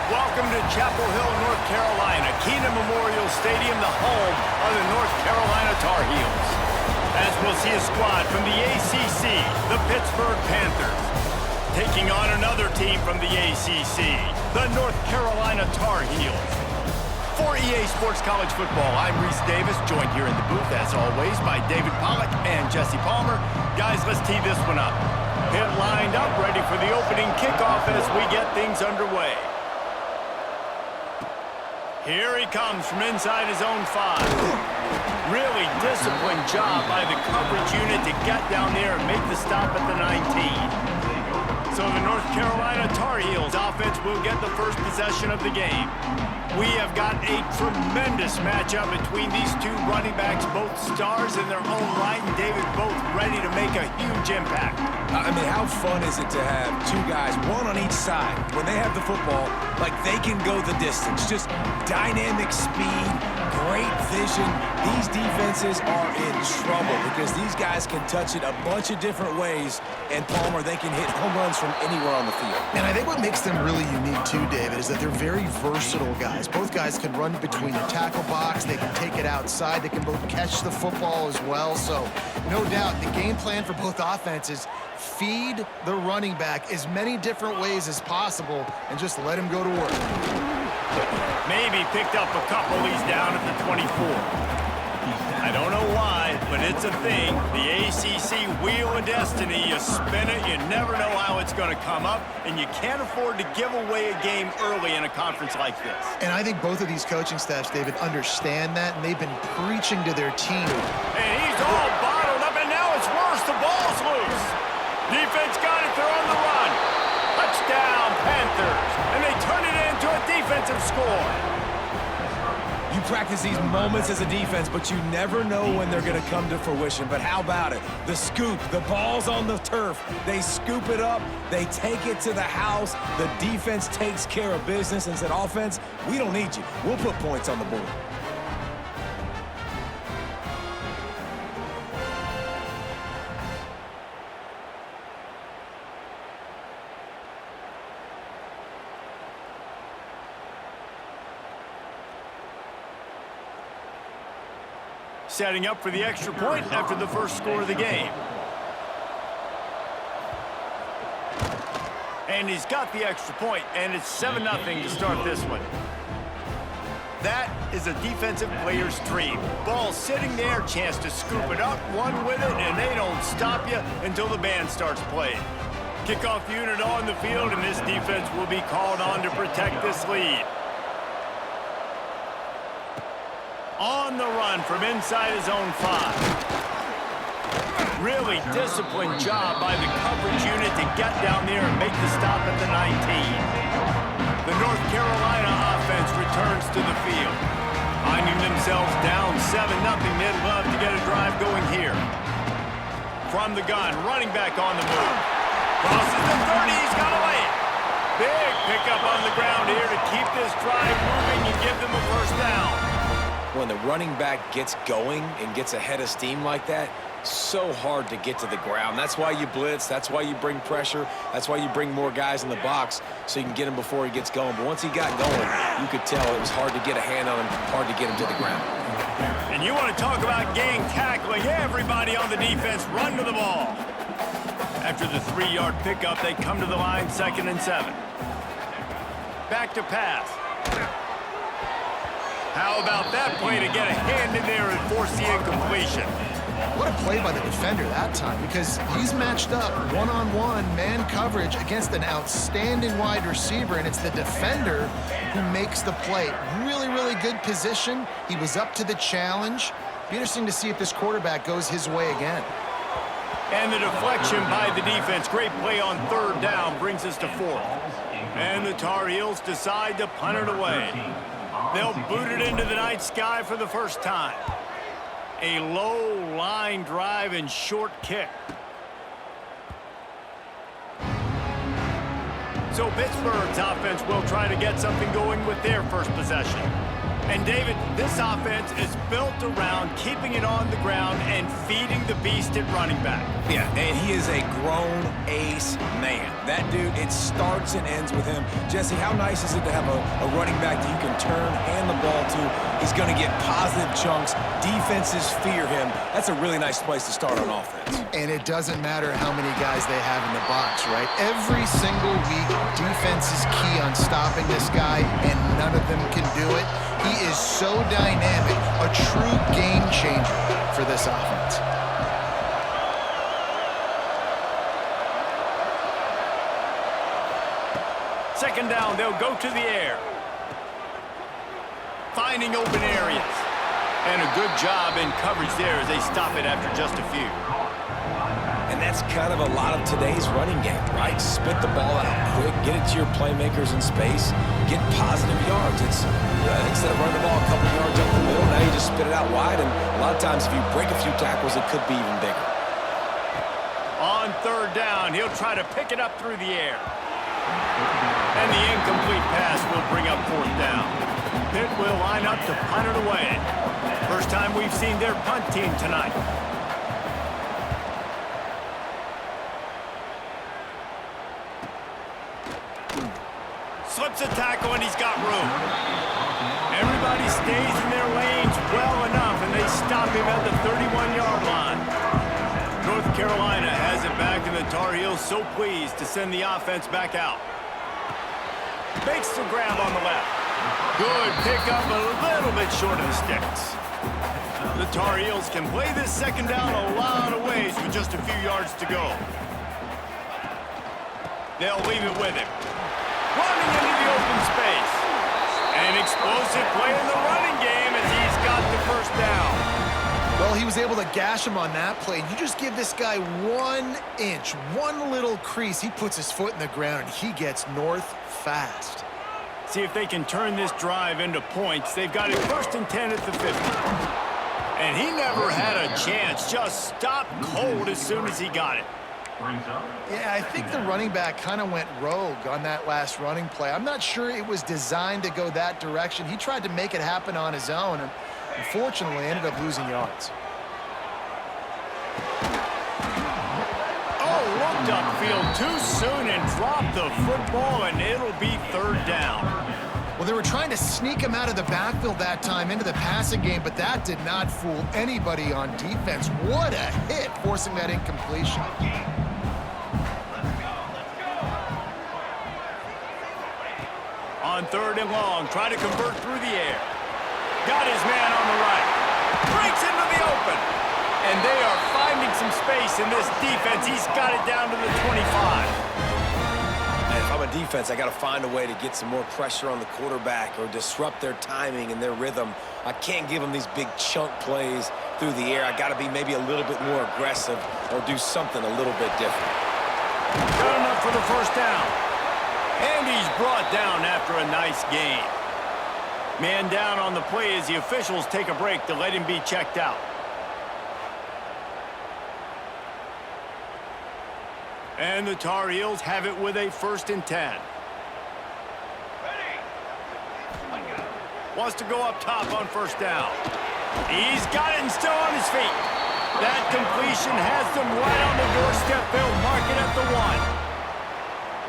Welcome to Chapel Hill, North Carolina, Keenan Memorial Stadium, the home of the North Carolina Tar Heels. As we'll see a squad from the ACC, the Pittsburgh Panthers, taking on another team from the ACC, the North Carolina Tar Heels. For EA Sports College Football, I'm Reese Davis, joined here in the booth, as always, by David Pollack and Jesse Palmer. Guys, let's tee this one up. Pit lined up, ready for the opening kickoff as we get things underway. Here he comes from inside his own 5. Really disciplined job by the coverage unit to get down there and make the stop at the 19. So the North Carolina Tar Heels offense will get the first possession of the game. We have got a tremendous matchup between these two running backs, both stars in their own right, and David, both ready to make a huge impact. I mean, how fun is it to have two guys, one on each side, when they have the football, like they can go the distance. Just dynamic speed, great vision. These defenses are in trouble because these guys can touch it a bunch of different ways, and Palmer, they can hit home runs from anywhere on the field. And I think what makes them really unique too, David, is that they're very versatile guys. Both guys can run between the tackle box, they can take it outside, they can both catch the football as well. So no doubt the game plan for both offenses, feed the running back as many different ways as possible and just let him go to work. Maybe picked up a couple. He's down at the 24. I don't know why, but it's a thing. The ACC Wheel of Destiny, you spin it, you never know how it's going to come up, and you can't afford to give away a game early in a conference like this. And I think both of these coaching staffs, David, understand that, and they've been preaching to their team. And he's all bottled up, and now it's worse. The ball's loose. Defense got it. They're on the run. Touchdown, Panthers. And they turn it into a defensive score. You practice these moments as a defense, but you never know when they're going to come to fruition. But how about it? The scoop, the ball's on the turf. They scoop it up. They take it to the house. The defense takes care of business and said, offense, we don't need you. We'll put points on the board. Setting up for the extra point after the first score of the game. And he's got the extra point, and it's 7-0 to start this one. That is a defensive player's dream. Ball sitting there, chance to scoop it up, one with it, and they don't stop you until the band starts playing. Kickoff unit on the field, and this defense will be called on to protect this lead. On the run from inside his own 5. Really disciplined job by the coverage unit to get down there and make the stop at the 19. The North Carolina offense returns to the field. Finding themselves down 7-0, they'd love to get a drive going here. From the gun, running back on the move. Crosses the 30, he's got to lay it. Big pickup on the ground here to keep this drive moving and give them a first down. When the running back gets going and gets ahead of steam like that, so hard to get to the ground. That's why you blitz. That's why you bring pressure. That's why you bring more guys in the box so you can get him before he gets going. But once he got going, you could tell it was hard to get a hand on him, hard to get him to the ground. And you want to talk about gang tackling. Everybody on the defense run to the ball. After the 3-yard pickup, they come to the line, 2nd and 7. Back to pass. How about that play to get a hand in there and force the incompletion? What a play by the defender that time, because he's matched up one-on-one man coverage against an outstanding wide receiver, and it's the defender who makes the play. Really, really good position. He was up to the challenge. Be interesting to see if this quarterback goes his way again. And the deflection by the defense. Great play on 3rd down brings us to 4th. And the Tar Heels decide to punt it away. They'll boot it into the night sky for the first time. A low line drive and short kick. So Pittsburgh's offense will try to get something going with their first possession. And David, this offense is built around keeping it on the ground and feeding the beast at running back. Yeah, and he is a grown ace man. That dude, it starts and ends with him. Jesse, how nice is it to have a running back that you can turn, hand the ball to? He's going to get positive chunks. Defenses fear him. That's a really nice place to start on offense. And it doesn't matter how many guys they have in the box, right? Every single week, defense is key on stopping this guy, and none of them can do it. He is so dynamic, a true game changer for this offense. Second down, they'll go to the air. Finding open areas. And a good job in coverage there as they stop it after just a few. And that's kind of a lot of today's running game, right? Spit the ball out quick, get it to your playmakers in space, get positive yards. It's instead of running the ball a couple yards up the middle, now you just spit it out wide, and a lot of times if you break a few tackles, it could be even bigger. On third down, he'll try to pick it up through the air. And the incomplete pass will bring up fourth down. Pitt will line up to punt it away. First time we've seen their punt team tonight. Slips a tackle and he's got room. Everybody stays in their lanes well enough and they stop him at the 31-yard line. North Carolina has it back and the Tar Heels so pleased to send the offense back out. Makes the grab on the left. Good pickup, a little bit short of the sticks. The Tar Heels can play this second down a lot of ways with just a few yards to go. They'll leave it with him. Running into the open space. An explosive play in the running game as he's got the first down. Well, he was able to gash him on that play. You just give this guy 1 inch, one little crease. He puts his foot in the ground, and he gets north fast. See if they can turn this drive into points. They've got it first and 10 at the 50. And he never had a chance. Just stopped cold as soon as he got it. Yeah, I think the running back kind of went rogue on that last running play. I'm not sure it was designed to go that direction. He tried to make it happen on his own, and unfortunately ended up losing yards. Oh, looked upfield too soon and dropped the football, and it'll be third down. Well, they were trying to sneak him out of the backfield that time into the passing game, but that did not fool anybody on defense. What a hit, forcing that incompletion. On third and long, try to convert through the air. Got his man on the right. Breaks into the open. And they are finding some space in this defense. He's got it down to the 25. And if I'm a defense, I got to find a way to get some more pressure on the quarterback or disrupt their timing and their rhythm. I can't give them these big chunk plays through the air. I got to be maybe a little bit more aggressive or do something a little bit different. Got enough for the first down. And he's brought down after a nice gain. Man down on the play as the officials take a break to let him be checked out. And the Tar Heels have it with a first and 10. Wants to go up top on first down. He's got it and still on his feet. That completion has them right on the doorstep. They'll mark it at the 1.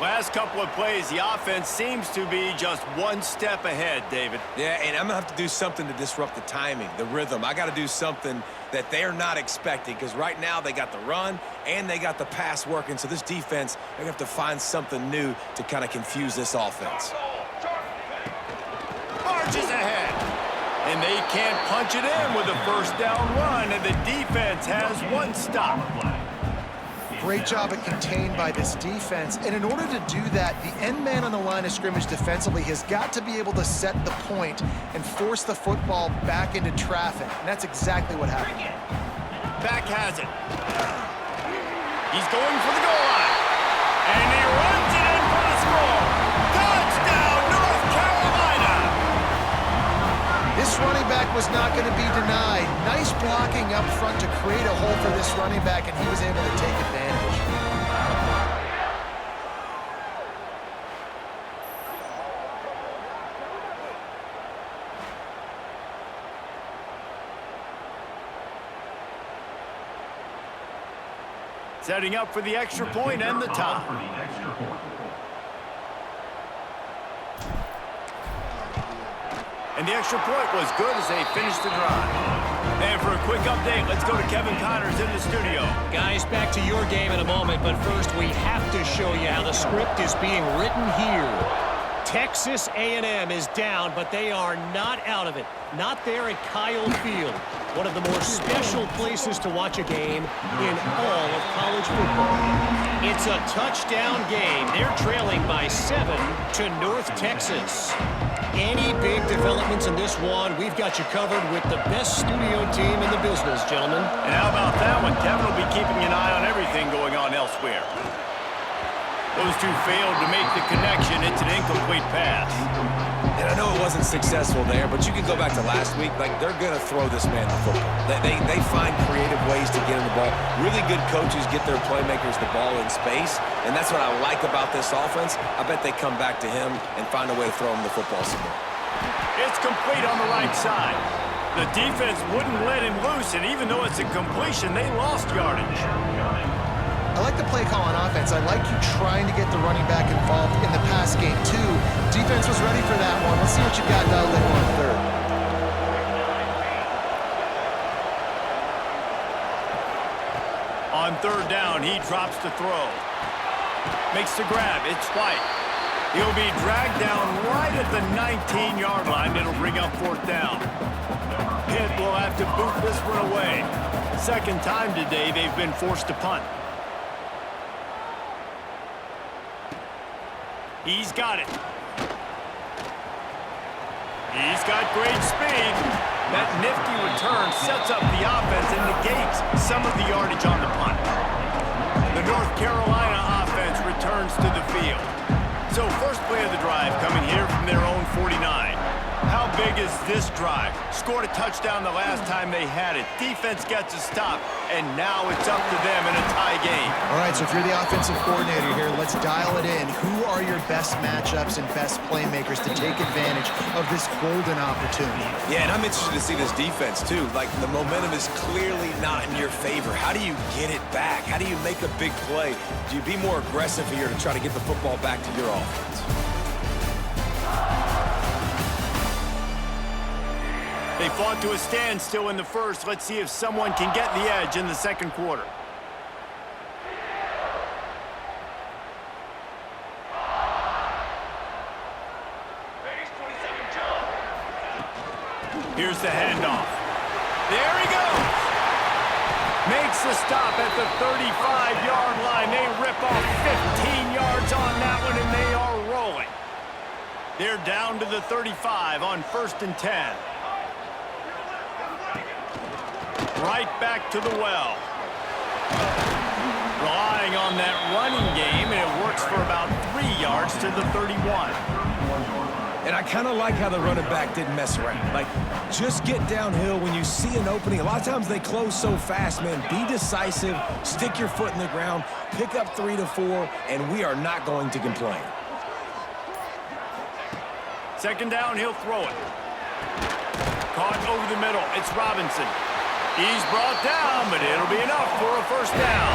Last couple of plays, the offense seems to be just one step ahead, David. Yeah, and I'm going to have to do something to disrupt the timing, the rhythm. I got to do something that they're not expecting because right now they got the run and they got the pass working. So this defense, they're going to have to find something new to kind of confuse this offense. Marches ahead. And they can't punch it in with a first down run, and the defense has one stop. Great job at contained by this defense. And in order to do that, the end man on the line of scrimmage defensively has got to be able to set the point and force the football back into traffic. And that's exactly what happened. Back has it. He's going for the goal line. And he runs it in for the score. Touchdown, North Carolina! This running back was not going to be denied. Nice blocking up front to create a hole for this running back, and he was able to take advantage. setting up for the extra point and the tie. And the extra point was good as they finished the drive. And for a quick update, let's go to Kevin Connors in the studio. Guys, back to your game in a moment, but first we have to show you how the script is being written here. Texas A&M is down, but they are not out of it. Not there at Kyle Field, one of the more special places to watch a game in all of college football. It's a touchdown game. They're trailing by 7 to North Texas. Any big developments in this one, we've got you covered with the best studio team in the business, gentlemen. And how about that one? Kevin will be keeping an eye on everything going on elsewhere. Those two failed to make the connection. It's an incomplete pass. And I know it wasn't successful there, but you can go back to last week. Like, they're going to throw this man the football. They find creative ways to get him the ball. Really good coaches get their playmakers the ball in space, and that's what I like about this offense. I bet they come back to him and find a way to throw him the football some more. It's complete on the right side. The defense wouldn't let him loose, and even though it's a completion, they lost yardage. I like the play call on offense. I like you trying to get the running back involved in the pass game, too. Defense was ready for that one. Let's see what you got dialed in on third. On third down, he drops to throw. Makes the grab. It's White. He'll be dragged down right at the 19-yard line. It'll bring up fourth down. Pitt will have to boot this one away. Second time today they've been forced to punt. He's got it. He's got great speed. That nifty return sets up the offense and negates some of the yardage on the punt. The North Carolina offense returns to the field. So first play of the drive coming here from their own 49. How big is this drive? Scored a touchdown the last time they had it. Defense gets a stop, and now it's up to them in a tie game. All right, so if you're the offensive coordinator here, let's dial it in. Who are your best matchups and best playmakers to take advantage of this golden opportunity? Yeah, and I'm interested to see this defense, too. Like, the momentum is clearly not in your favor. How do you get it back? How do you make a big play? Do you be more aggressive here to try to get the football back to your offense? They fought to a standstill in the first. Let's see if someone can get the edge in the second quarter. Here's the handoff. There he goes. Makes the stop at the 35-yard line. They rip off 15 yards on that one, and they are rolling. They're down to the 35 on 1st and 10. Right back to the well. Relying on that running game, and it works for about 3 yards to the 31. And I kind of like how the running back didn't mess around. Like, just get downhill when you see an opening. A lot of times they close so fast, man. Be decisive, stick your foot in the ground, pick up 3 to 4, and we are not going to complain. Second down, he'll throw it. Caught over the middle. It's Robinson. He's brought down, but it'll be enough for a first down.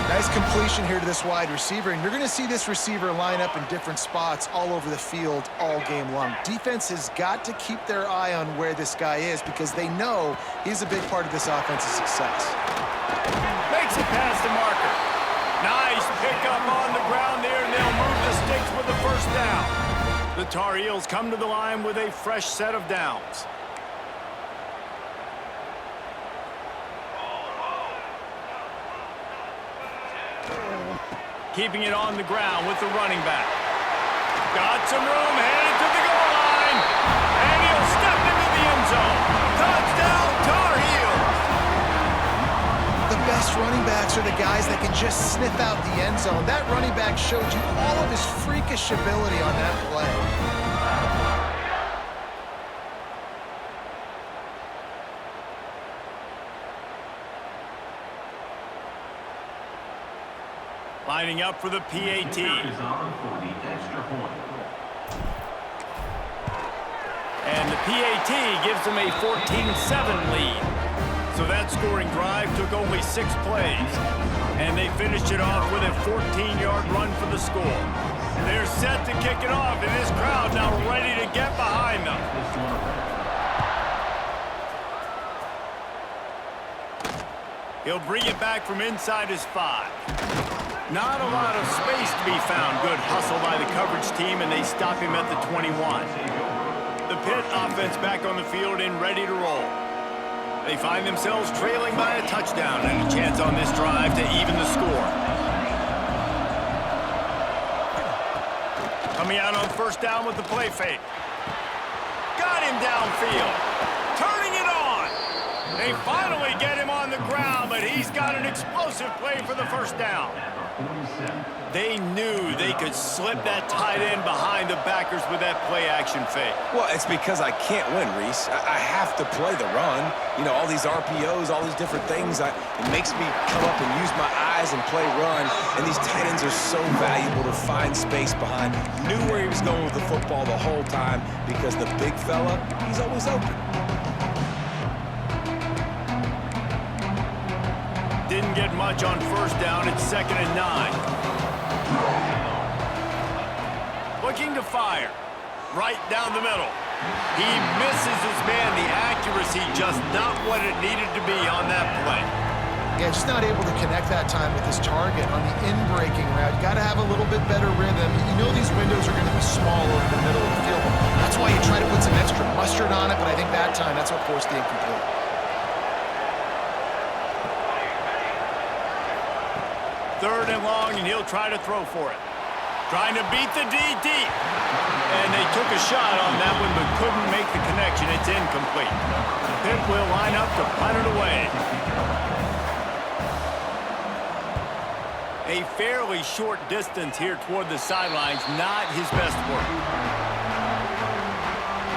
Nice completion here to this wide receiver, and you're going to see this receiver line up in different spots all over the field all game long. Defense has got to keep their eye on where this guy is because they know he's a big part of this offense's success. Makes it past the marker. Nice pickup on the ground there, and they'll move the sticks with the first down. The Tar Heels come to the line with a fresh set of downs. Keeping it on the ground with the running back. Got some room, headed to the goal line. And he'll step into the end zone. Touchdown, Tar Heels. The best running backs are the guys that can just sniff out the end zone. That running back showed you all of his freakish ability on that play. Lining up for the PAT. And the PAT gives them a 14-7 lead. So So that scoring drive took only 6 plays. And they finished it off with a 14-yard run for the score. They're set to kick it off, and this crowd now ready to get behind them. He'll bring it back from inside his 5. Not a lot of space to be found. Good hustle by the coverage team, and they stop him at the 21. The Pitt offense back on the field and ready to roll. They find themselves trailing by a touchdown and a chance on this drive to even the score. Coming out on first down with the play fake. Got him downfield. Turning it on. They finally get him on the ground, but he's got an explosive play for the first down. They knew they could slip that tight end behind the backers with that play-action fake. Well, it's because I can't win, Reese. I have to play the run. You know, all these RPOs, all these different things. It makes me come up and use my eyes and play run. And these tight ends are so valuable to find space behind. Knew where he was going with the football the whole time because the big fella, he's always open. Didn't get much on first down. It's 2nd and 9. Looking to fire. Right down the middle. He misses his man. The accuracy just not what it needed to be on that play. Yeah, just not able to connect that time with his target on the in-breaking route. You got to have a little bit better rhythm. You know these windows are going to be small over the middle of the field. That's why you try to put some extra mustard on it, but I think that time that's what forced the incomplete. Third and long, and he'll try to throw for it. Trying to beat the D deep. And they took a shot on that one, but couldn't make the connection. It's incomplete. Pitt will line up to punt it away. A fairly short distance here toward the sidelines, not his best work.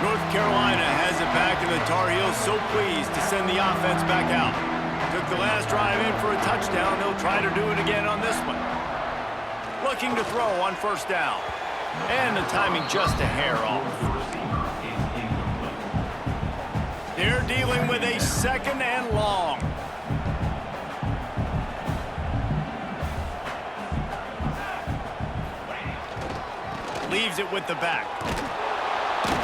North Carolina has it back, and the Tar Heels so pleased to send the offense back out. Took the last drive in for a touchdown. They'll try to do it again on this one. Looking to throw on first down. And the timing just a hair off. They're dealing with a 2nd and long. Leaves it with the back.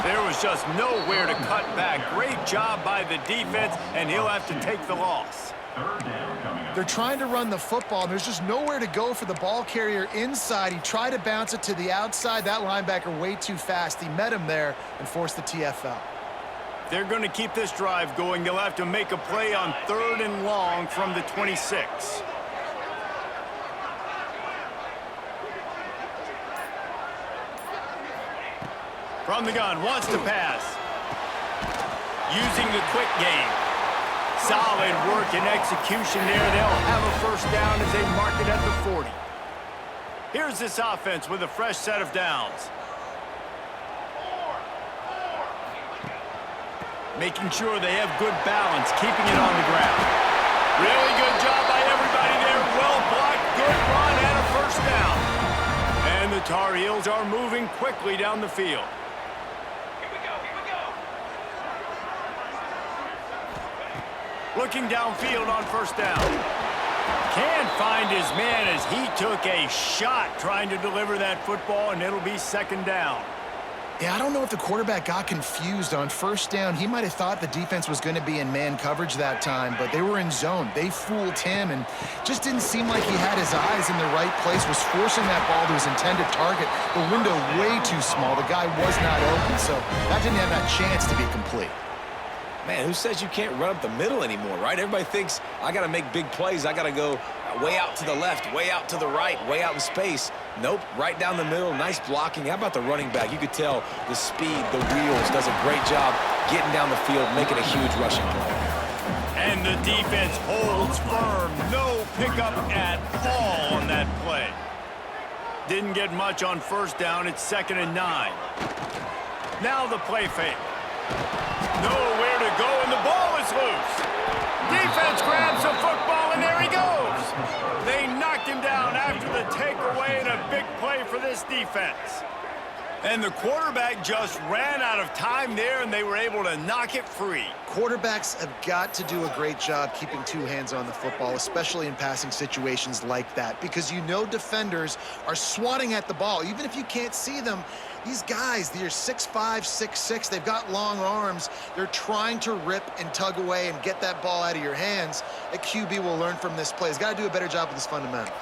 There was just nowhere to cut back. Great job by the defense, and he'll have to take the loss. They're trying to run the football, and there's just nowhere to go for the ball carrier inside. He tried to bounce it to the outside. That linebacker way too fast. He met him there and forced the TFL. They're going to keep this drive going. They'll have to make a play on 3rd and long from the 26. From the gun, wants to pass. Using the quick game. Solid work and execution there. They'll have a first down as they mark it at the 40. Here's this offense with a fresh set of downs. Making sure they have good balance, keeping it on the ground. Really good job by everybody there. Well blocked, good run, and a first down. And the Tar Heels are moving quickly down the field. Looking downfield on first down. Can't find his man as he took a shot trying to deliver that football, and it'll be 2nd down. Yeah, I don't know if the quarterback got confused on first down. He might have thought the defense was going to be in man coverage that time, but they were in zone. They fooled him and just didn't seem like he had his eyes in the right place, was forcing that ball to his intended target. The window way too small. The guy was not open, so that didn't have that chance to be complete. Man, who says you can't run up the middle anymore, right? Everybody thinks I got to make big plays. I got to go way out to the left, way out to the right, way out in space. Nope, right down the middle, nice blocking. How about the running back? You could tell the speed, the wheels, does a great job getting down the field, making a huge rushing play. And the defense holds firm. No pickup at all on that play. Didn't get much on first down. It's 2nd and 9. Now the play fake. Nowhere to go, and the ball is loose. Defense grabs the football, and there he goes. They knocked him down after the takeaway, and a big play for this defense. And the quarterback just ran out of time there, and they were able to knock it free. Quarterbacks have got to do a great job keeping two hands on the football, especially in passing situations like that, because you know defenders are swatting at the ball. Even if you can't see them, these guys, they're 6'5", 6'6", they've got long arms. They're trying to rip and tug away and get that ball out of your hands. A QB will learn from this play. He's got to do a better job with his fundamentals.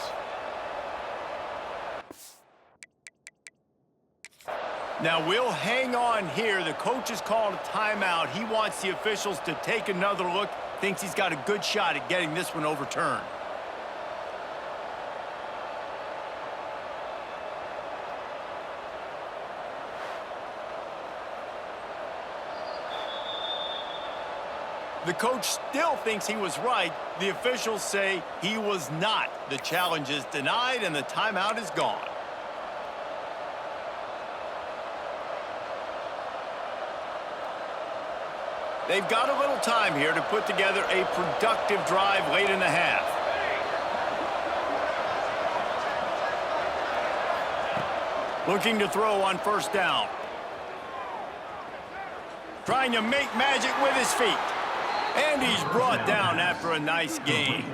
Now we'll hang on here. The coach has called a timeout. He wants the officials to take another look. Thinks he's got a good shot at getting this one overturned. The coach still thinks he was right. The officials say he was not. The challenge is denied and the timeout is gone. They've got a little time here to put together a productive drive late in the half. Looking to throw on first down. Trying to make magic with his feet. And he's brought down after a nice gain.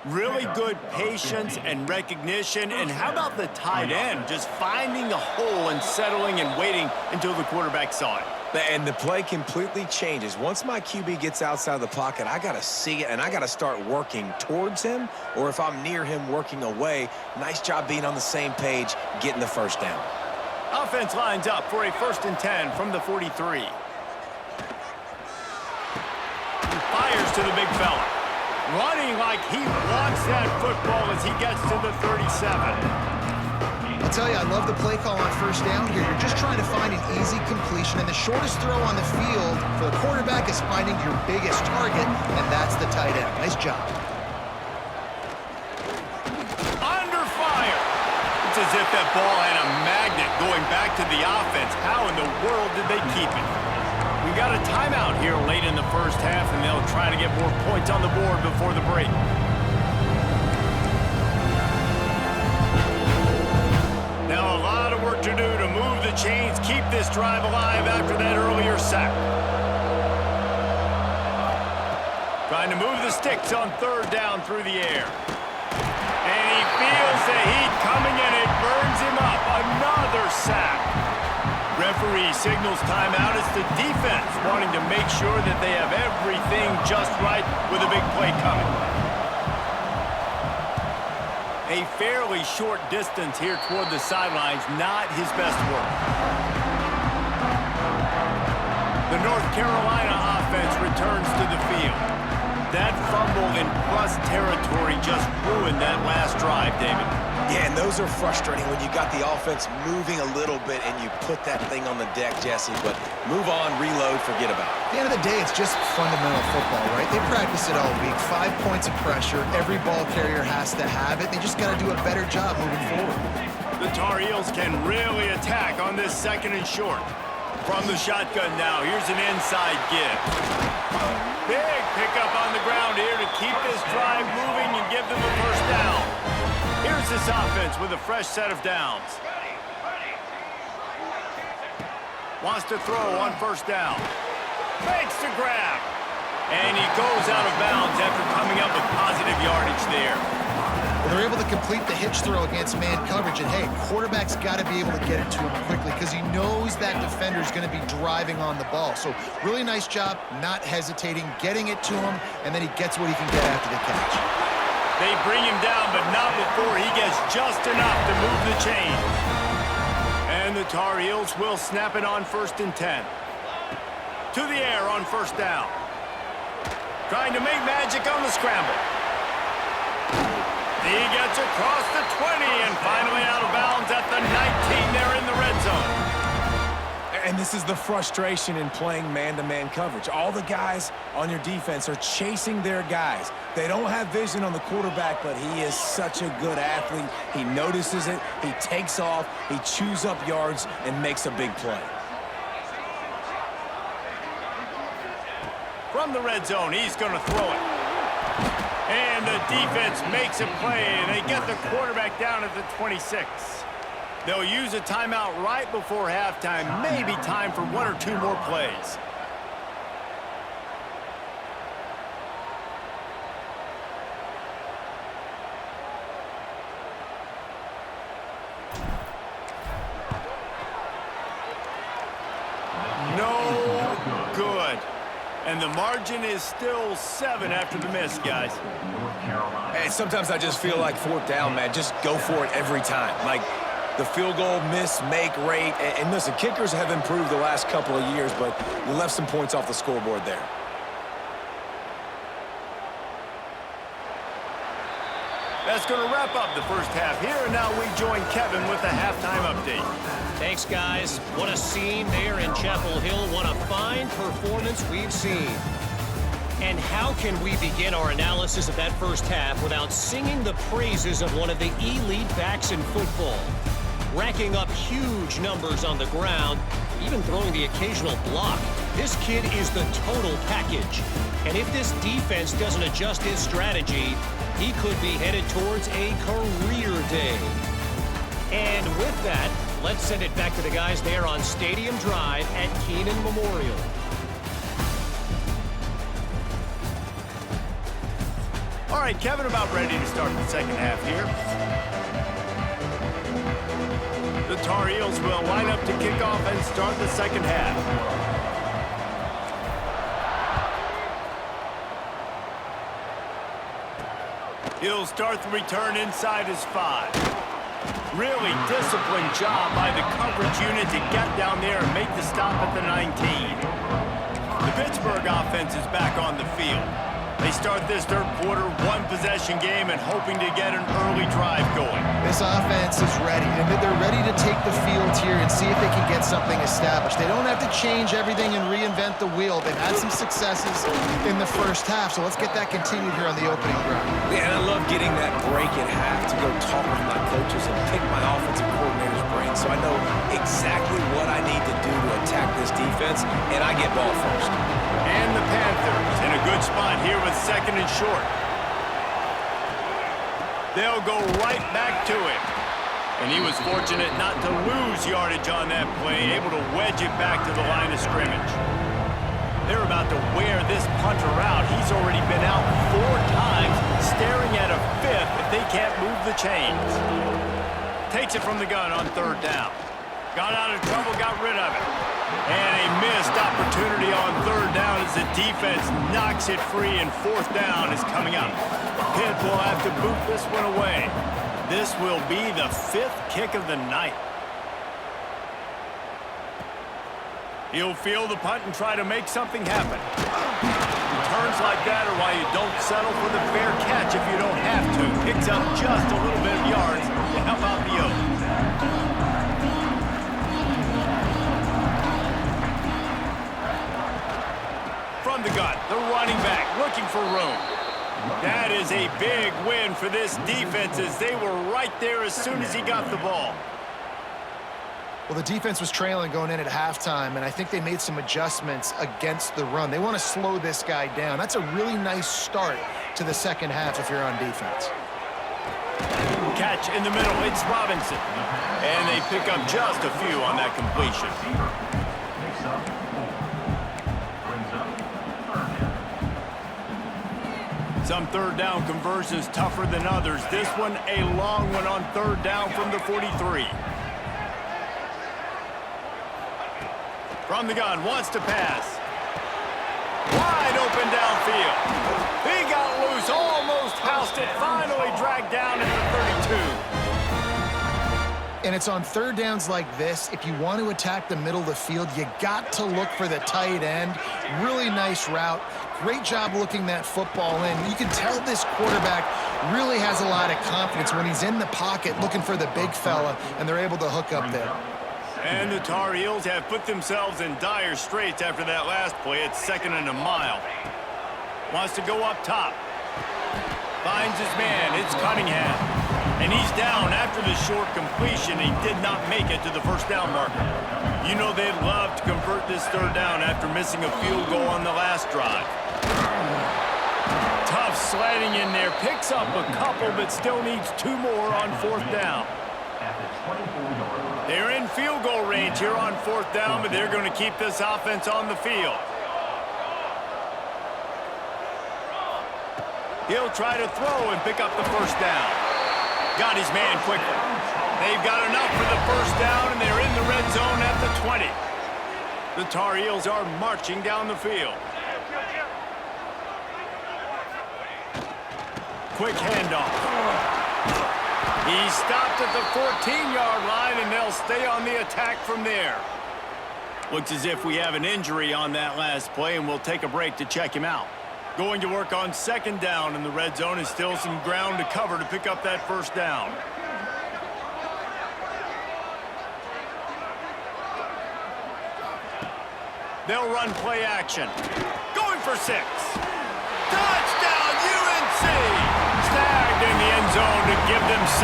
Really good patience and recognition. And how about the tight end? Just finding the hole and settling and waiting until the quarterback saw it. And the play completely changes. Once my QB gets outside the pocket, I got to see it, and I got to start working towards him, or if I'm near him, working away. Nice job being on the same page, getting the first down. Offense lines up for a 1st and 10 from the 43. He fires to the big fella. Running like he wants that football as he gets to the 37. I'll tell you, I love the play call on first down here. You're just trying to find an easy completion, and the shortest throw on the field for the quarterback is finding your biggest target, and that's the tight end. Nice job. Under fire. It's as if that ball had a magnet going back to the offense. How in the world did they keep it? We got a timeout here late in the first half, and they'll try to get more points on the board before the break. Now a lot of work to do to move the chains, keep this drive alive after that earlier sack. Trying to move the sticks on 3rd down through the air. And he feels the heat coming and it burns him up. Another sack. Referee signals timeout. It's the defense wanting to make sure that they have everything just right with a big play coming. A fairly short distance here toward the sidelines, not his best work. The North Carolina offense returns to the field. That fumble in plus territory just ruined that last drive, David. Yeah, and those are frustrating when you got the offense moving a little bit and you put that thing on the deck, Jesse. But move on, reload, forget about it. At the end of the day, it's just fundamental football, right? They practice it all week. 5 points of pressure. Every ball carrier has to have it. They just got to do a better job moving forward. The Tar Heels can really attack on this 2nd and short. From the shotgun now, here's an inside give. Big pickup on the ground here to keep this drive moving and give them the first down. Here's this offense with a fresh set of downs. Wants to throw on first down. Fakes to grab. And he goes out of bounds after coming up with positive yardage there. Well, they're able to complete the hitch throw against man coverage, and hey, quarterback's got to be able to get it to him quickly because he knows that defender is going to be driving on the ball. So really nice job, not hesitating, getting it to him, and then he gets what he can get after the catch. They bring him down, but not before he gets just enough to move the chain. And the Tar Heels will snap it on 1st and 10. To the air on first down. Trying to make magic on the scramble. He gets across the 20 and finally out of bounds at the 19 there in the red zone. And this is the frustration in playing man-to-man coverage. All the guys on your defense are chasing their guys. They don't have vision on the quarterback, but he is such a good athlete. He notices it, he takes off, he chews up yards, and makes a big play. From the red zone, he's going to throw it. And the defense makes a play, and they get the quarterback down at the 26. They'll use a timeout right before halftime. Maybe time for 1 or 2 more plays. No good. And the margin is still 7 after the miss, guys. And sometimes I just feel like 4th down, man. Just go for it every time. Like the field goal miss-make rate. And listen, kickers have improved the last couple of years, but you left some points off the scoreboard there. That's going to wrap up the first half here, and now we join Kevin with the halftime update. Thanks, guys. What a scene there in Chapel Hill. What a fine performance we've seen. And how can we begin our analysis of that first half without singing the praises of one of the elite backs in football? Racking up huge numbers on the ground, even throwing the occasional block. This kid is the total package. And if this defense doesn't adjust its strategy, he could be headed towards a career day. And with that, let's send it back to the guys there on Stadium Drive at Keenan Memorial. All right, Kevin, about ready to start the second half here. The Tar Heels will line up to kick off and start the second half. He'll start the return inside his 5. Really disciplined job by the coverage unit to get down there and make the stop at the 19. The Pittsburgh offense is back on the field. They start this third quarter, 1-possession game, and hoping to get an early drive going. This offense is ready. They're ready to take the field here and see if they can get something established. They don't have to change everything and reinvent the wheel. They've had some successes in the first half, so let's get that continued here on the opening drive. Yeah, and I love getting that break at half to go talk with my coaches and pick my offensive coordinator's brain so I know exactly what I need to do to attack this defense, and I get ball first. And the Panthers in a good spot here with 2nd and short. They'll go right back to him. And he was fortunate not to lose yardage on that play, able to wedge it back to the line of scrimmage. They're about to wear this punter out. He's already been out 4 times, staring at a 5th if they can't move the chains. Takes it from the gun on 3rd down. Got out of trouble, got rid of it. And a missed opportunity on 3rd down as the defense knocks it free, and 4th down is coming up. Pitt will have to boot this one away. This will be the 5th kick of the night. He'll field the punt and try to make something happen. Returns like that are why you don't settle for the fair catch if you don't have to. Picks up just a little bit of yards to help out the Oaks. From the gun, the running back looking for room. That is a big win for this defense as they were right there as soon as he got the ball. Well, the defense was trailing going in at halftime, and I think they made some adjustments against the run. They want to slow this guy down. That's a really nice start to the second half if you're on defense. Catch in the middle, it's Robinson. And they pick up just a few on that completion. Some 3rd down conversions tougher than others. This one a long one on 3rd down from the 43. From the gun, wants to pass. Wide open downfield. He got loose, almost housed it, finally dragged down at the 32. And it's on 3rd downs like this, if you want to attack the middle of the field, you got to look for the tight end. Really nice route. Great job looking that football in. You can tell this quarterback really has a lot of confidence when he's in the pocket looking for the big fella, and they're able to hook up there. And the Tar Heels have put themselves in dire straits after that last play. It's 2nd and a mile. Wants to go up top. Finds his man. It's Cunningham. And he's down after the short completion. He did not make it to the 1st down marker. You know they'd love to convert this 3rd down after missing a field goal on the last drive. Tough sliding in there. Picks up a couple, but still needs 2 more on 4th down. They're in field goal range here on 4th down, but they're going to keep this offense on the field. He'll try to throw and pick up the first down. Got his man quickly. They've got enough for the first down, and they're in the red zone at the 20. The Tar Heels are marching down the field. Quick handoff. He's stopped at the 14-yard line, and they'll stay on the attack from there. Looks as if we have an injury on that last play, and we'll take a break to check him out. Going to work on 2nd down in the red zone, and still some ground to cover to pick up that first down. They'll run play action. Going for 6. Touchdown, UNC! Snagged in the end zone to give them 6.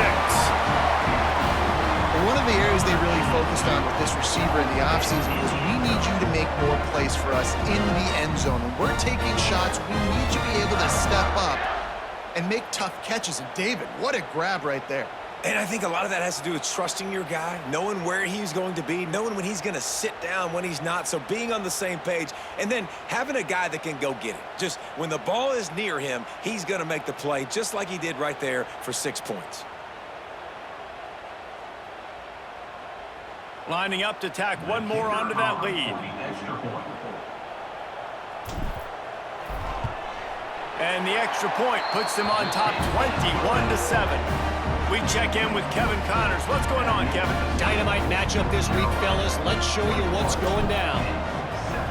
One of the areas they really focused on with this receiver in the offseason was we need you to make more plays for us in the end zone. When we're taking shots, we need you to be able to step up and make tough catches. And David, what a grab right there. And I think a lot of that has to do with trusting your guy, knowing where he's going to be, knowing when he's going to sit down, when he's not, so being on the same page, and then having a guy that can go get it. Just when the ball is near him, he's going to make the play, just like he did right there for 6 points. Lining up to tack one more onto that lead. And the extra point puts them on top 21-7. We check in with Kevin Connors. What's going on, Kevin? Dynamite matchup this week, fellas. Let's show you what's going down.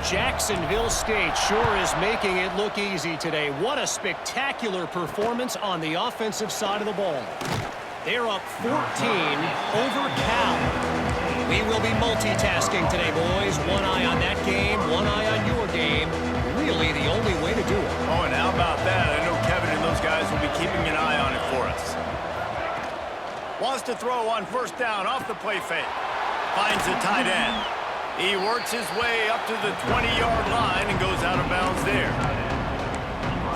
Jacksonville State sure is making it look easy today. What a spectacular performance on the offensive side of the ball. They're up 14 over Cal. We will be multitasking today, boys. One eye on that game, one eye on your game. Really the only way to do it. Oh, and how about that? I know Kevin and those guys will be keeping an eye on it for us. Wants to throw on 1st down off the play fake. Finds the tight end. He works his way up to the 20-yard line and goes out of bounds there.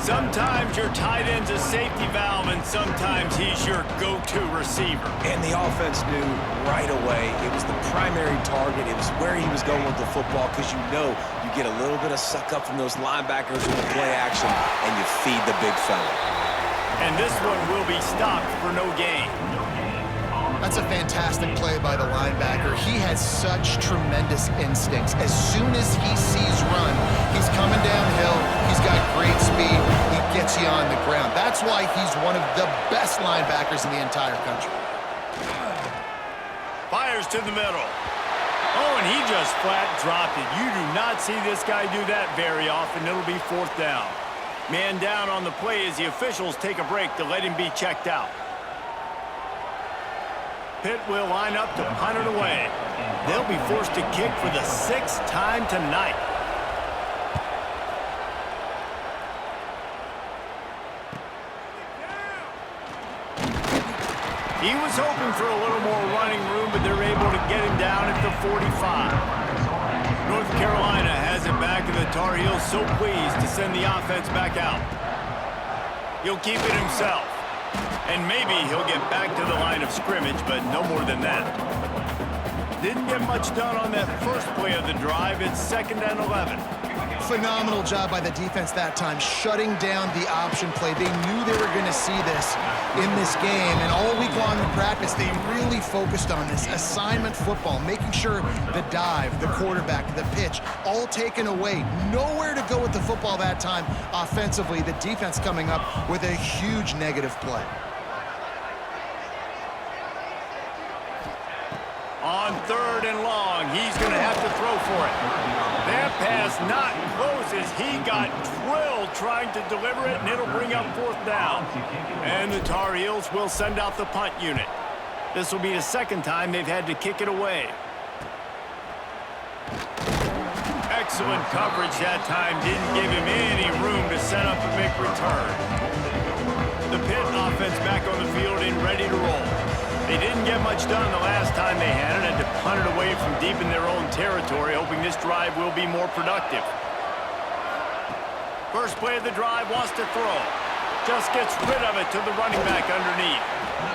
Sometimes your tight end's a safety valve, and sometimes he's your go-to receiver. And the offense knew right away it was the primary target. It was where he was going with the football, because you know you get a little bit of suck up from those linebackers with the play action, and you feed the big fella. And this one will be stopped for no gain. That's a fantastic play by the linebacker. He has such tremendous instincts. As soon as he sees run, he's coming downhill. He's got great speed. He gets you on the ground. That's why he's one of the best linebackers in the entire country. Fires to the middle. Oh, and he just flat dropped it. You do not see this guy do that very often. It'll be 4th down. Man down on the play as the officials take a break to let him be checked out. Pitt will line up to punt it away. They'll be forced to kick for the 6th time tonight. He was hoping for a little more running room, but they're able to get him down at the 45. North Carolina has it back, and the Tar Heels so pleased to send the offense back out. He'll keep it himself. And maybe he'll get back to the line of scrimmage, but no more than that. Didn't get much done on that first play of the drive. It's 2nd and 11. Phenomenal job by the defense that time, shutting down the option play. They knew they were going to see this in this game, and all week long in practice, they really focused on this assignment football, making sure the dive, the quarterback, the pitch, all taken away. Nowhere to go with the football that time offensively. The defense coming up with a huge negative play. On 3rd and long, he's going to have to throw for it. That pass not close as he got drilled trying to deliver it, and it'll bring up 4th down. And the Tar Heels will send out the punt unit. This will be the 2nd time they've had to kick it away. Excellent coverage that time. Didn't give him any room to set up a big return. The Pitt offense back on the field and ready to roll. They didn't get much done the last time they had it, had to punt it away from deep in their own territory, hoping this drive will be more productive. First play of the drive, wants to throw. Just gets rid of it to the running back underneath.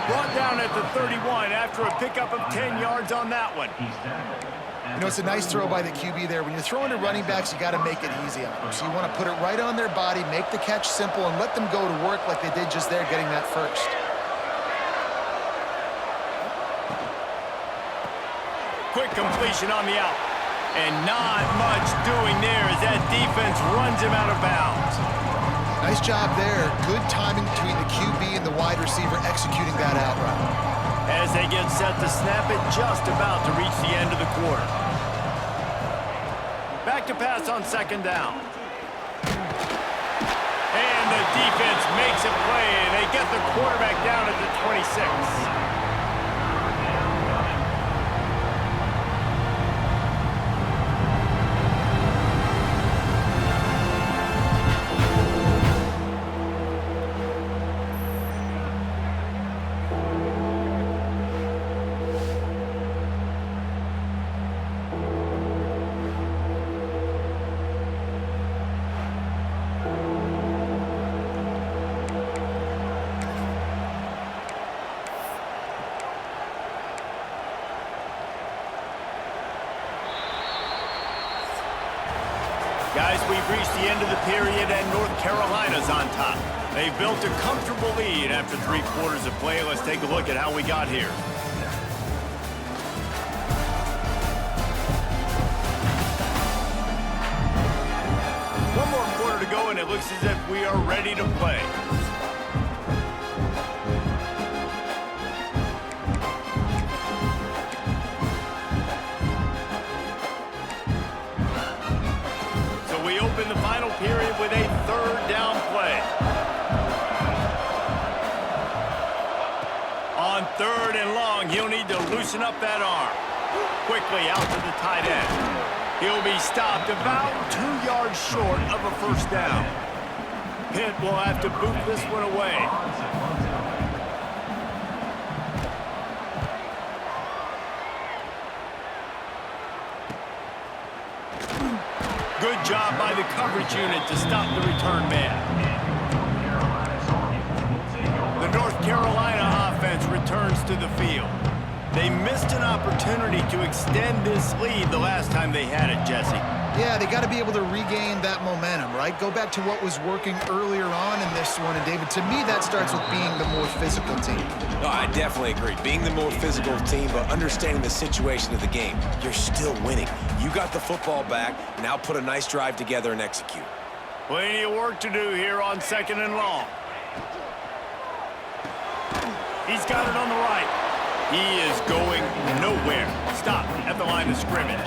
Brought down at the 31 after a pickup of 10 yards on that one. You know, it's a nice throw by the QB there. When you're throwing to running backs, you got to make it easy on them. So you want to put it right on their body, make the catch simple, and let them go to work like they did just there, getting that first. Quick completion on the out. And not much doing there as that defense runs him out of bounds. Nice job there. Good timing between the QB and the wide receiver executing that out route. As they get set to snap it, just about to reach the end of the quarter. Back to pass on second down. And the defense makes a play, and they get the quarterback down at the 26. Guys, we've reached the end of the period, and North Carolina's on top. They've built a comfortable lead after 3 quarters of play. Let's take a look at how we got here. One more quarter to go, and it looks as if we are ready to play. In the final period with a third down play. On third and long, he'll need to loosen up that arm. Quickly out to the tight end. He'll be stopped about 2 yards short of a first down. Pitt will have to boot this one away. Good job by the coverage unit to stop the return man. The North Carolina offense returns to the field. They missed an opportunity to extend this lead the last time they had it, Jesse. Yeah, they got to be able to regain that momentum, right? Go back to what was working earlier on in this one. And, David, to me, that starts with being the more physical team. No, I definitely agree. Being the more physical team, but understanding the situation of the game. You're still winning. You got the football back. Now put a nice drive together and execute. Plenty of work to do here on second and long. He's got it on the right. He is going nowhere. Stop at the line of scrimmage.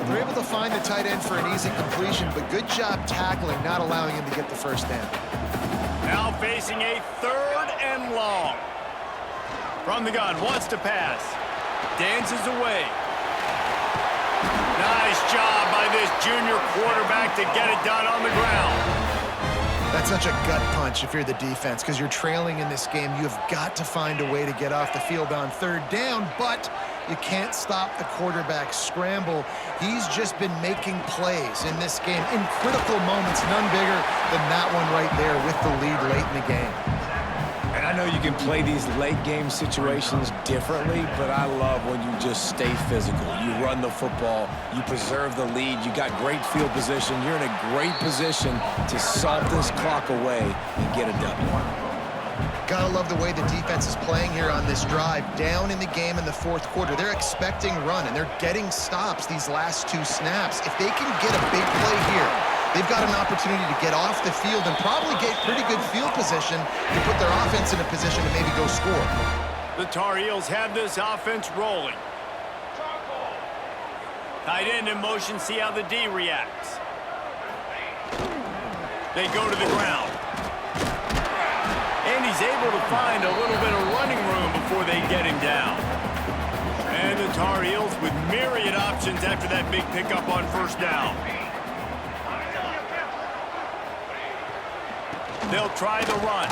They're able to find the tight end for an easy completion, but good job tackling, not allowing him to get the first down. Now facing a third and long. From the gun, wants to pass. Dances away. Nice job by this junior quarterback to get it done on the ground. That's such a gut punch if you're the defense, because you're trailing in this game. You've got to find a way to get off the field on third down, but you can't stop the quarterback scramble. He's just been making plays in this game in critical moments, none bigger than that one right there with the lead late in the game. And I know you can play these late-game situations differently, but I love when you just stay physical. You run the football, you preserve the lead, you got great field position. You're in a great position to salt this clock away and get a W. Gotta love the way the defense is playing here on this drive. Down in the game in the fourth quarter. They're expecting run, and they're getting stops these last 2 snaps. If they can get a big play here, they've got an opportunity to get off the field and probably get pretty good field position to put their offense in a position to maybe go score. The Tar Heels have this offense rolling. Tight end in motion, see how the D reacts. They go to the ground. And he's able to find a little bit of running room before they get him down. And the Tar Heels with myriad options after that big pickup on first down. They'll try the run.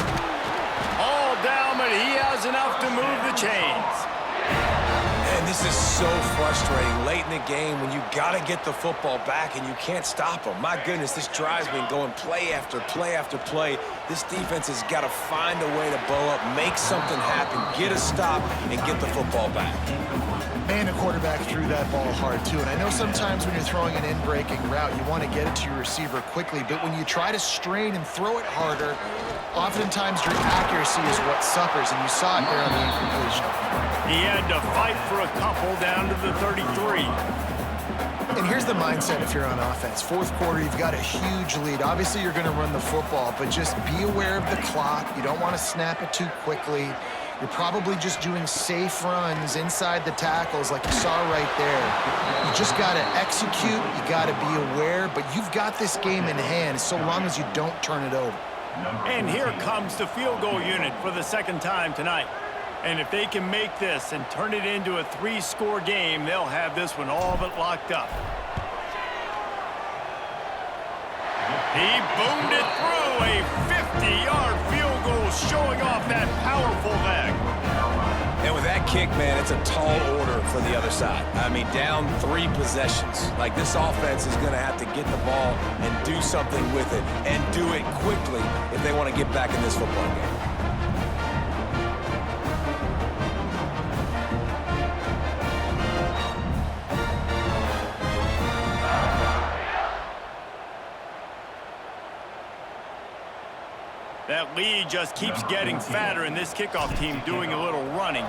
All down, but he has enough to move the chains. And this is so frustrating late in the game when you got to get the football back and you can't stop them. My goodness, this drive's been going play after play after play. This defense has got to find a way to bow up, make something happen, get a stop, and get the football back. Man, the quarterback threw that ball hard, too. And I know sometimes when you're throwing an in-breaking route, you want to get it to your receiver quickly. But when you try to strain and throw it harder, oftentimes your accuracy is what suffers. And you saw it there on the incompletion. He had to fight for a couple down to the 33. And here's the mindset if you're on offense. Fourth quarter, you've got a huge lead. Obviously, you're going to run the football, but just be aware of the clock. You don't want to snap it too quickly. You're probably just doing safe runs inside the tackles like you saw right there. You just got to execute. You got to be aware, but you've got this game in hand so long as you don't turn it over. And here comes the field goal unit for the second time tonight. And if they can make this and turn it into a 3-score game, they'll have this one all but locked up. He boomed it through a 50-yard field goal, showing off that powerful leg. And with that kick, man, it's a tall order for the other side. I mean, down 3 possessions. Like, this offense is going to have to get the ball and do something with it, and do it quickly if they want to get back in this football game. That lead just keeps getting fatter, and this kickoff team doing a little running.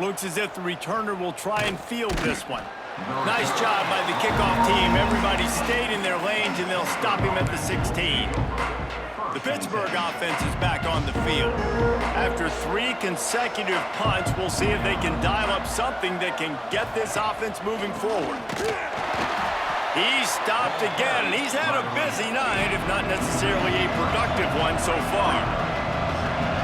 Looks as if the returner will try and field this one. Nice job by the kickoff team. Everybody stayed in their lanes, and they'll stop him at the 16. The Pittsburgh offense is back on the field. After 3 consecutive punts, we'll see if they can dial up something that can get this offense moving forward. He stopped again, and he's had a busy night, if not necessarily a productive one so far.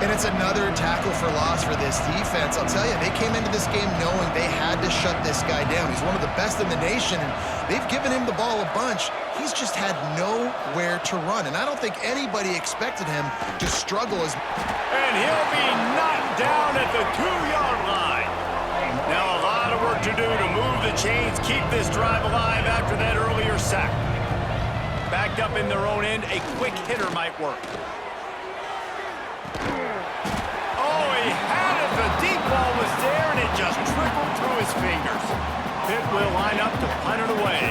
And it's another tackle for loss for this defense. I'll tell you, they came into this game knowing they had to shut this guy down. He's one of the best in the nation, and they've given him the ball a bunch. He's just had nowhere to run, and I don't think anybody expected him to struggle as... And he'll be knocked down at the 2-yard line. Now a lot of work to do to move the chains, keep this drive alive after that earlier sack. Backed up in their own end, a quick hitter might work. Oh, he had it. The deep ball was there, and it just trickled through his fingers. Pitt will line up to punt it away.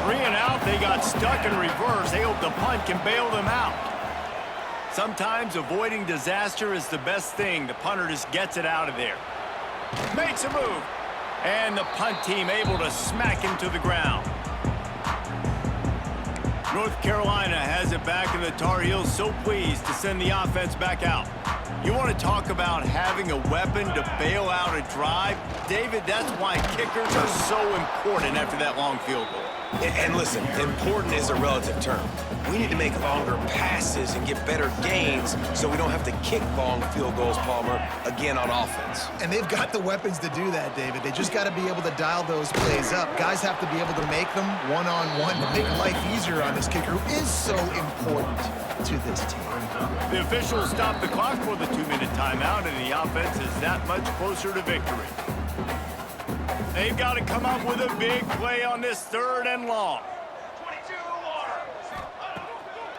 3 and out, they got stuck in reverse. They hope the punt can bail them out. Sometimes avoiding disaster is the best thing. The punter just gets it out of there. Makes a move. And the punt team able to smack him to the ground. North Carolina has it back, and the Tar Heels so pleased to send the offense back out. You want to talk about having a weapon to bail out a drive? David, that's why kickers are so important after that long field goal. And listen, important is a relative term. We need to make longer passes and get better gains so we don't have to kick long field goals, Palmer, again on offense. And they've got the weapons to do that, David. They just got to be able to dial those plays up. Guys have to be able to make them one-on-one to make life easier on this kicker, who is so important to this team. The officials stop the clock for the 2-minute timeout, and the offense is that much closer to victory. They've got to come up with a big play on this 3rd and long.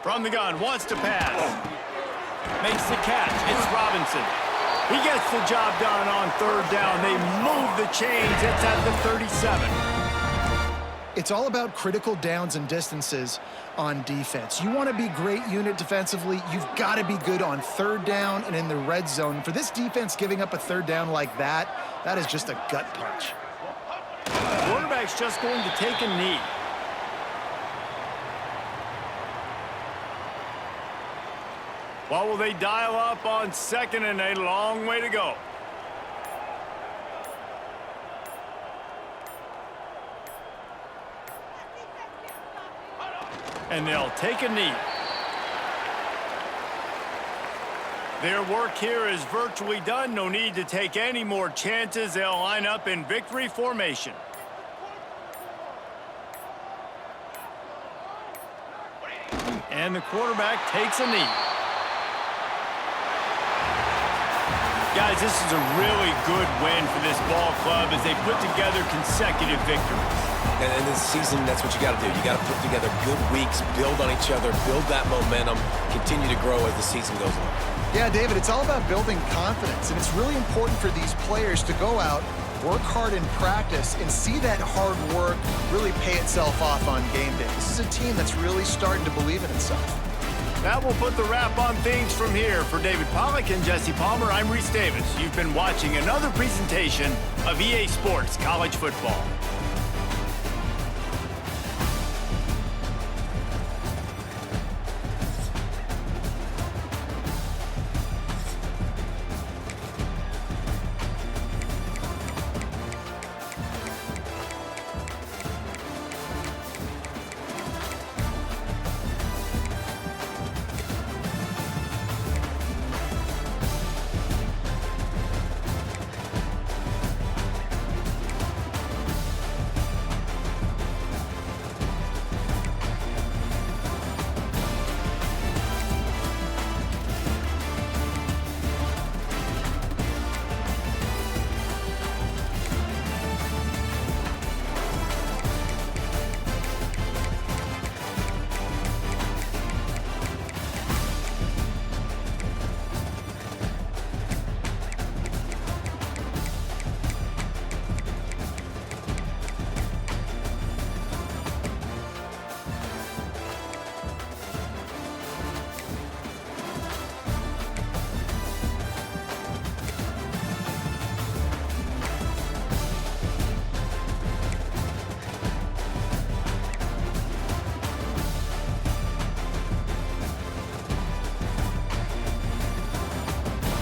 From the gun, wants to pass. Makes the catch. It's Robinson. He gets the job done on 3rd down. They move the chains. It's at the 37. It's all about critical downs and distances on defense. You want to be great unit defensively, you've got to be good on 3rd down and in the red zone. For this defense giving up a 3rd down like that, that is just a gut punch. The quarterback's just going to take a knee. What will they dial up on 2nd and a long way to go? And they'll take a knee. Their work here is virtually done. No need to take any more chances. They'll line up in victory formation. And the quarterback takes a knee. Guys, this is a really good win for this ball club as they put together consecutive victories. And in this season, that's what you got to do. You got to put together good weeks, build on each other, build that momentum, continue to grow as the season goes on. Yeah, David, it's all about building confidence, and it's really important for these players to go out, work hard in practice, and see that hard work really pay itself off on game day. This is a team that's really starting to believe in itself. That will put the wrap on things from here. For David Pollack and Jesse Palmer, I'm Reese Davis. You've been watching another presentation of EA Sports College Football.